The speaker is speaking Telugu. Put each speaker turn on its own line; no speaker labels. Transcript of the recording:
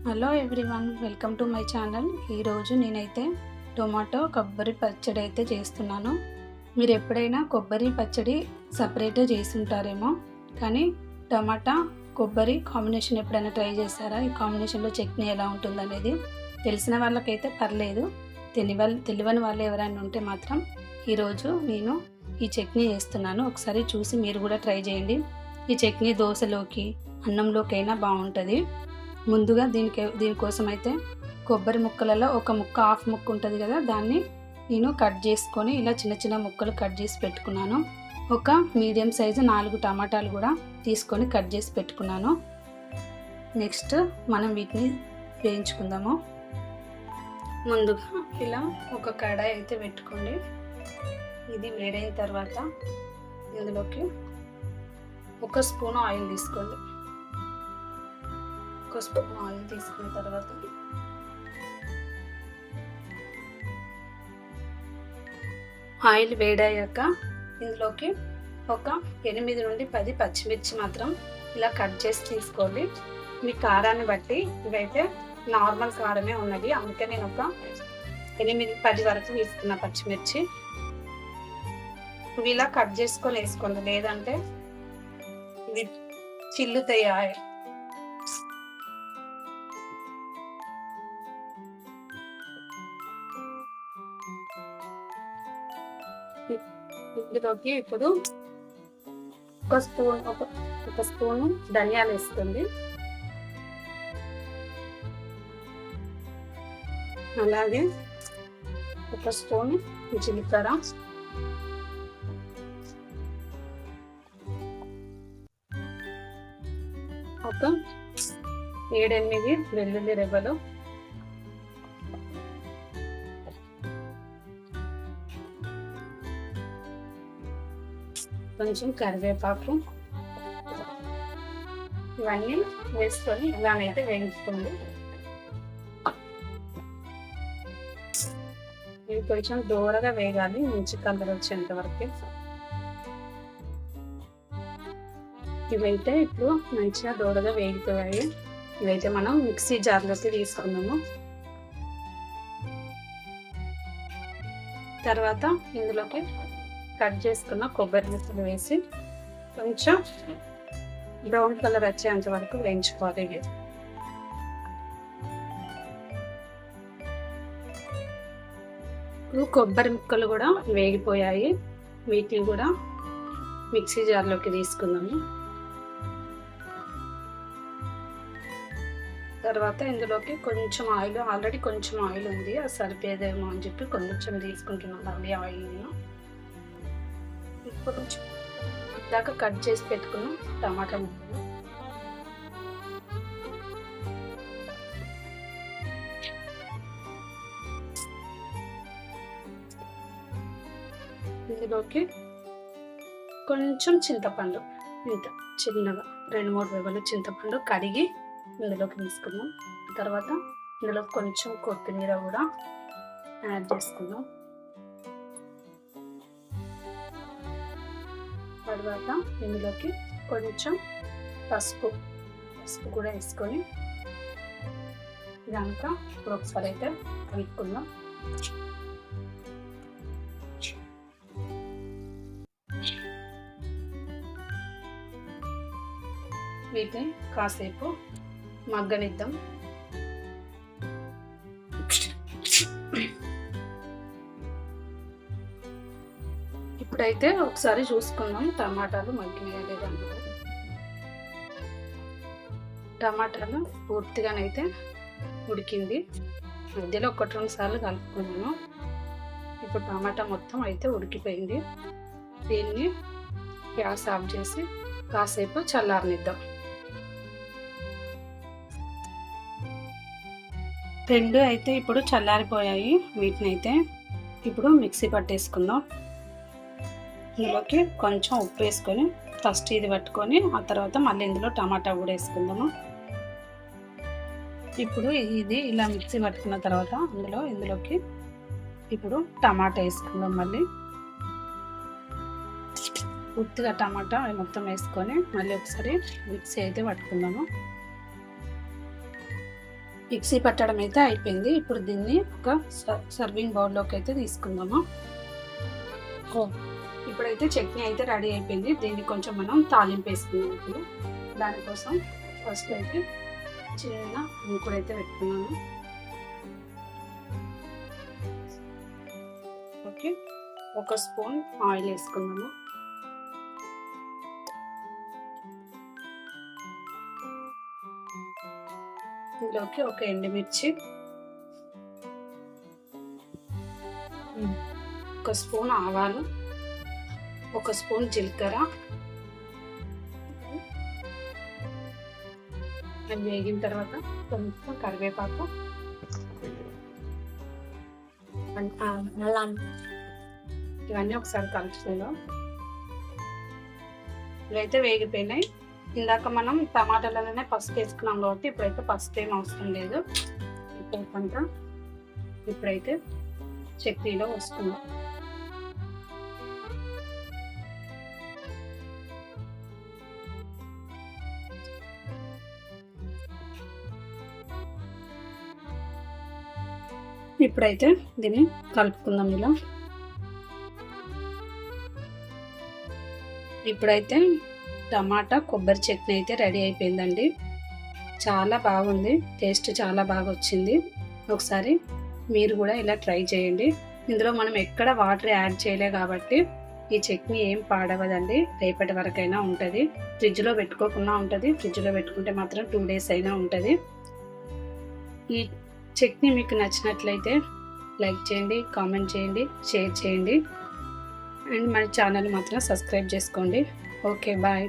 Hello everyone, welcome to my channel. ఈరోజు నేనైతే టొమాటో కొబ్బరి పచ్చడి అయితే చేస్తున్నాను. మీరు ఎప్పుడైనా కొబ్బరి పచ్చడి సపరేట్గా చేస్తుంటారేమో, కానీ టమాటా కొబ్బరి కాంబినేషన్ ఎప్పుడైనా ట్రై చేశారా? ఈ కాంబినేషన్లో చట్నీ ఎలా ఉంటుందనేది తెలిసిన వాళ్ళకైతే పర్లేదు, తెలియని వాళ్ళు ఎవరైనా ఉంటే మాత్రం ఈరోజు నేను ఈ చట్నీ చేస్తున్నాను. ఒకసారి చూసి మీరు కూడా ట్రై చేయండి. ఈ చట్నీ దోశలోకి అన్నంలోకైనా బాగుంటుంది. ముందుగా దీనికోసం అయితే కొబ్బరి ముక్కలలో ఒక ముక్క హాఫ్ ముక్క ఉంటుంది కదా, దాన్ని నేను కట్ చేసుకొని ఇలా చిన్న చిన్న ముక్కలు కట్ చేసి పెట్టుకున్నాను. ఒక మీడియం సైజు 4 టమాటాలు కూడా తీసుకొని కట్ చేసి పెట్టుకున్నాను. నెక్స్ట్ మనం వీటిని వేయించుకుందాము. ముందుగా ఇలా ఒక కడాయి అయితే పెట్టుకోండి. ఇది వేడైన తర్వాత ఇందులోకి 1 స్పూన్ ఆయిల్ తీసుకోండి. 1 స్పూన్ ఆయిల్ తీసుకున్న తర్వాత ఆయిల్ వేడయ్యాక ఇందులోకి ఒక 8 నుండి 10 పచ్చిమిర్చి మాత్రం ఇలా కట్ చేసి తీసుకోండి. మీ కారాన్ని బట్టి ఇవైతే నార్మల్ కారమే ఉన్నది, అందుకే నేను ఒక 8-10 వరకు తీసుకున్న పచ్చిమిర్చి. ఇవి ఇలా కట్ చేసుకొని వేసుకోండి, లేదంటే ఇవి చిల్లుతాయి ఆయిల్. ఇందులోకి ఇప్పుడు ఒక స్పూను ధనియాలు వేస్తుంది, అలాగే 1 స్పూన్ జీలకర్ర, ఒక 7-8 వెల్లుల్లి రెబ్బలు, కొంచెం కరివేపాకు, ఇవన్నీ వేసుకొని ఇలానైతే వేయించుకోండి. ఇవి కొంచెం దూరగా వేగాలి, మంచి కలర్ వచ్చేంత వరకు. ఇవైతే ఇప్పుడు మంచిగా దూరగా వేగిపోయాయి. ఇవైతే మనం మిక్సీ జార్లోకి తీసుకున్నాము. తర్వాత ఇందులోకి కట్ చేసుకున్న కొబ్బరి ముక్కలు వేసి కొంచెం బ్రౌన్ కలర్ వచ్చేంత వరకు వేయించుకోవాలి. ఇప్పుడు కొబ్బరి ముక్కలు కూడా వేగిపోయాయి, వీటిని కూడా మిక్సీ జార్లోకి తీసుకుందాము. తర్వాత ఇందులోకి కొంచెం ఆయిల్, ఆల్రెడీ కొంచెం ఆయిల్ ఉంది, అది సరిపోయేదేమో అని చెప్పి కొంచెం తీసుకుంటున్నాను మళ్ళీ ఆయిల్. నేను ఇప్పుడు దాకా కట్ చేసి పెట్టుకున్న టమాటా ముక్కలు, ఇందులోకి కొంచెం చింతపండు, ఇంత చిన్నగా 2-3 రెబ్బలు చింతపండు కడిగి ఇందులోకి తీసుకుందాం. తర్వాత ఇందులో కొంచెం కొత్తిమీర కూడా యాడ్ చేసుకుందాం. తర్వాత ఇందులోకి కొంచెం పసుపు కూడా వేసుకొని ఇదంతా ఇప్పుడు ఒకసారి అయితే కలుపుకుందాం. వీటిని కాసేపు మగ్గనిద్దాం. ఇప్పుడైతే ఒకసారి చూసుకుందాం టమాటాలు మగ్గినాయా లేదా. టమాటాలు పూర్తిగానైతే ఉడికింది, మధ్యలో 1-2 సార్లు కలుపుకున్నాను. ఇప్పుడు టమాటా మొత్తం అయితే ఉడికిపోయింది. దీన్ని గ్యాస్ ఆఫ్ చేసి కాసేపు చల్లారనిద్దాం. 2 అయితే ఇప్పుడు చల్లారిపోయాయి. వీటిని అయితే ఇప్పుడు మిక్సీ పట్టేసుకుందాం. ఇందులోకి కొంచెం ఉప్పు వేసుకొని ఫస్ట్ ఇది పట్టుకొని ఆ తర్వాత మళ్ళీ ఇందులో టమాటా కూడా వేసుకుందాము. ఇప్పుడు ఇది ఇలా మిక్సీ పట్టుకున్న తర్వాత ఇందులోకి ఇప్పుడు టమాటా వేసుకుందాం. మళ్ళీ పూర్తిగా టమాటా మొత్తం వేసుకొని మళ్ళీ ఒకసారి మిక్సీ అయితే పట్టుకుందాము. మిక్సీ పట్టడం అయితే అయిపోయింది. ఇప్పుడు దీన్ని ఒక సర్వింగ్ బౌల్లోకి అయితే తీసుకుందాము. ఇప్పుడైతే చట్నీ అయితే రెడీ అయిపోయింది. దీన్ని కొంచెం మనం తాలింపు వేసుకుందాం. ఇప్పుడు దానికోసం ఫస్ట్ అయితే చిన్న మూకుడు అయితే పెట్టుకున్నాను. ఓకే, ఒక స్పూన్ ఆయిల్ వేసుకున్నాము. ఇందులోకి ఒక ఎండుమిర్చి, ఒక స్పూన్ ఆవాలు, ఒక స్పూన్ జీలకర్ర, అవి వేగిన తర్వాత కొంచెం కరివేపాకు, ఇవన్నీ ఒకసారి కలుపుకుందాం. ఇవైతే వేగిపోయినాయి. ఇందాక మనం టమాటాలలోనే పసుపు వేసుకున్నాం కాబట్టి ఇప్పుడైతే పసుపు ఏం అవసరం లేదు. ఇప్పుడైతే చట్నీలో వేసుకుందాం. ఇప్పుడైతే దీన్ని కలుపుకుందాం ఇలా. ఇప్పుడైతే టమాటా కొబ్బరి చట్నీ అయితే రెడీ అయిపోయిందండి. చాలా బాగుంది, టేస్ట్ చాలా బాగా వచ్చింది. ఒకసారి మీరు కూడా ఇలా ట్రై చేయండి. ఇందులో మనం ఎక్కడ వాటర్ యాడ్ చేయలే కాబట్టి ఈ చట్నీ ఏం పాడవదండి. రేపటి వరకైనా ఉంటుంది. ఫ్రిడ్జ్లో పెట్టుకోకుండా ఉంటుంది. ఫ్రిడ్జ్లో పెట్టుకుంటే మాత్రం 2 days అయినా ఉంటుంది. ఈ చట్నీ మీకు నచ్చినట్లయితే లైక్ చేయండి, కామెంట్ చేయండి, షేర్ చేయండి అండ్ మన ఛానల్ మాత్రం సబ్స్క్రైబ్ చేసుకోండి. Okay, bye.